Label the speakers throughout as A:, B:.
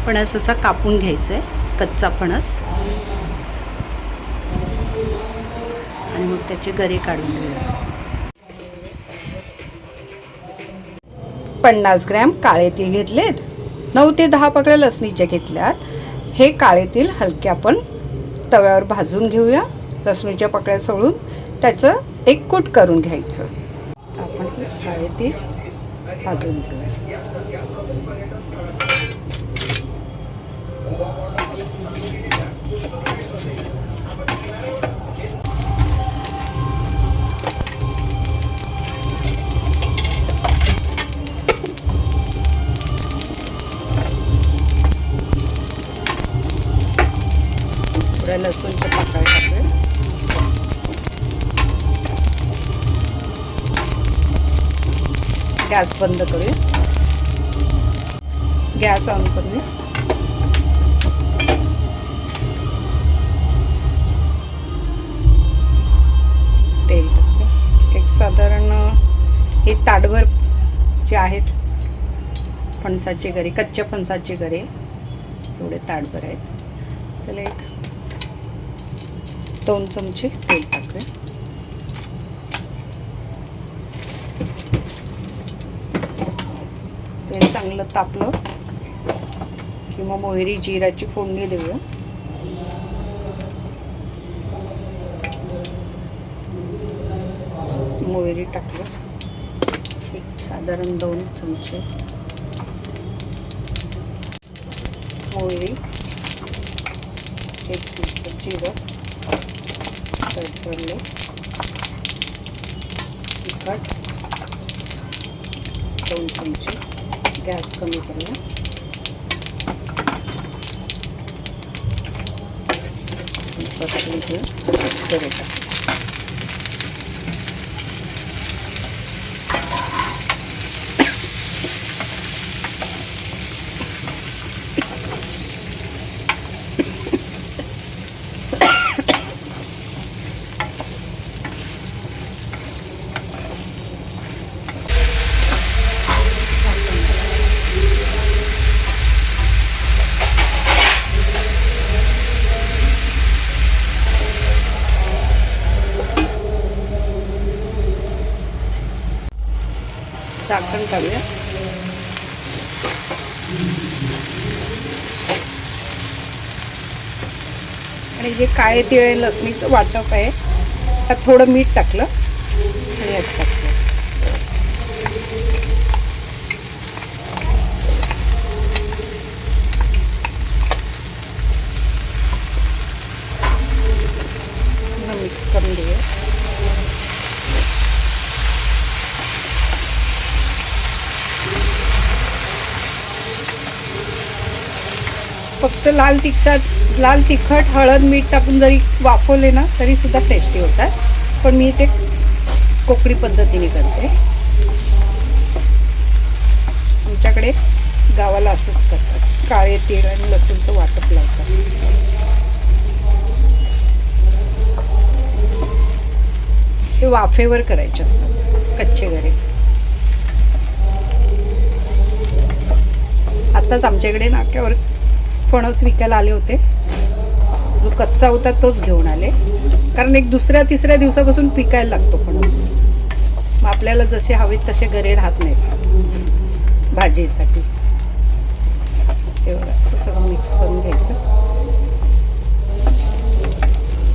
A: फणस असा कापून घ्यायचा आहे, कच्चा फणस, आणि मग त्याचे गरे काढून घेऊया. 50 ग्रॅम काळे तीळ घेतलेत. 9 ते 10 पाकळ्या लसणीच्या घेतल्यात. हे काळे तीळ हलके आपण तव्यावर भाजून घेऊया. लसणीच्या पाकळ्या सोडून त्याचं एक कूट करून घ्यायचं. आपण हे काळे तीळ भाजून घेऊया. थोड्या लसूणच्या पाकळ्या टाकूया. गॅस बंद करूया. गॅस ऑन करूया. तेल टाकूया. एक साधारण हे ताटभर जे आहेत फणसाचे गरे, कच्च्या फणसाचे गरे एवढे ताटभर आहेत. त्याला एक 2 चमचे तेल टाकूया. तेल चांगलं तापलं की मग मोहरी जिराची फोडणी देऊया. मोहरी टाकलं, एक साधारण 2 चमचे मोहरी, 1 चमचा जिरं, तडतडले, तिखट 2 चमचे. गॅस कमी करूया. परतून घेऊ. गरे टाकू. झाकण काढूया. आणि जे काळे तिळे लसणीचं वाटप आहे त्यात थोडं मीठ टाकलं आणि यात टाकलं. मिक्स करून घेऊया. फक्त लाल तिखट, हळद, मीठ टाकून जरी वाफवले ना तरी सुद्धा टेस्टी होतात. पण मी ते कोकणी पद्धतीने करते. आमच्याकडे गावाला असंच करतात. काळे तीळ आणि लसूणचं वाटप लावतात. ते वाफेवर करायचे असतात कच्चे गरे. आताच आमच्याकडे नाक्यावर फणस विकायला आले होते. जो कच्चा होता तोच घेऊन आले, कारण एक 2-3 दिवसापासून पिकायला लागतो फणस. मग आपल्याला जसे हवेत तसे गरे राहत नाहीत भाजीसाठी. एवढं असं सगळं मिक्स करून घ्यायचं.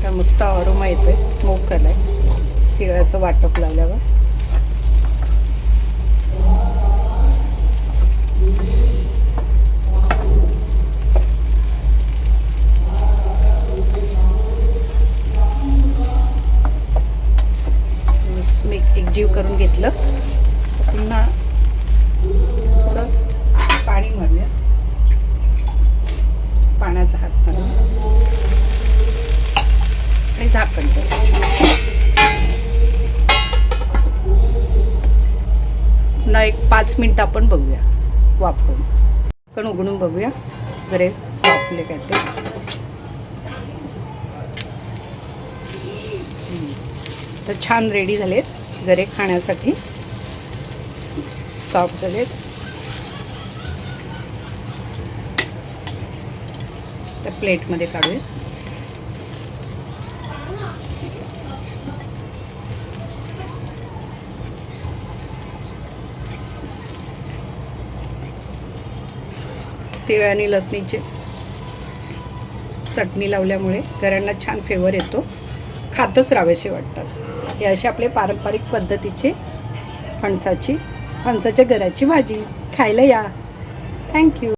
A: काय मस्त अरोमा येतोय, स्मोक आलाय तिळाचं वाटप लावल्यावर. एकजीव करून घेतलं. पुन्हा थोडं पाणी मारूया. पाण्याचा हात मारून आणि झाकण पुन्हा एक 5 मिनिटं आपण बघूया वाफवून. पण उघडून बघूया गरे वाफले काय ते. तर छान रेडी झालेत गरे खाण्यासाठी. सॉफ्ट झालेत. त्या प्लेटमध्ये काढूया. तीळ आणि लसणीची चटणी लावल्यामुळे घरांना छान फ्लेवर येतो, खातच राहावेसे वाटतात. हे असे आपले पारंपरिक पद्धतीचे फणसाच्या गऱ्याची भाजी. खायला या. थँक्यू.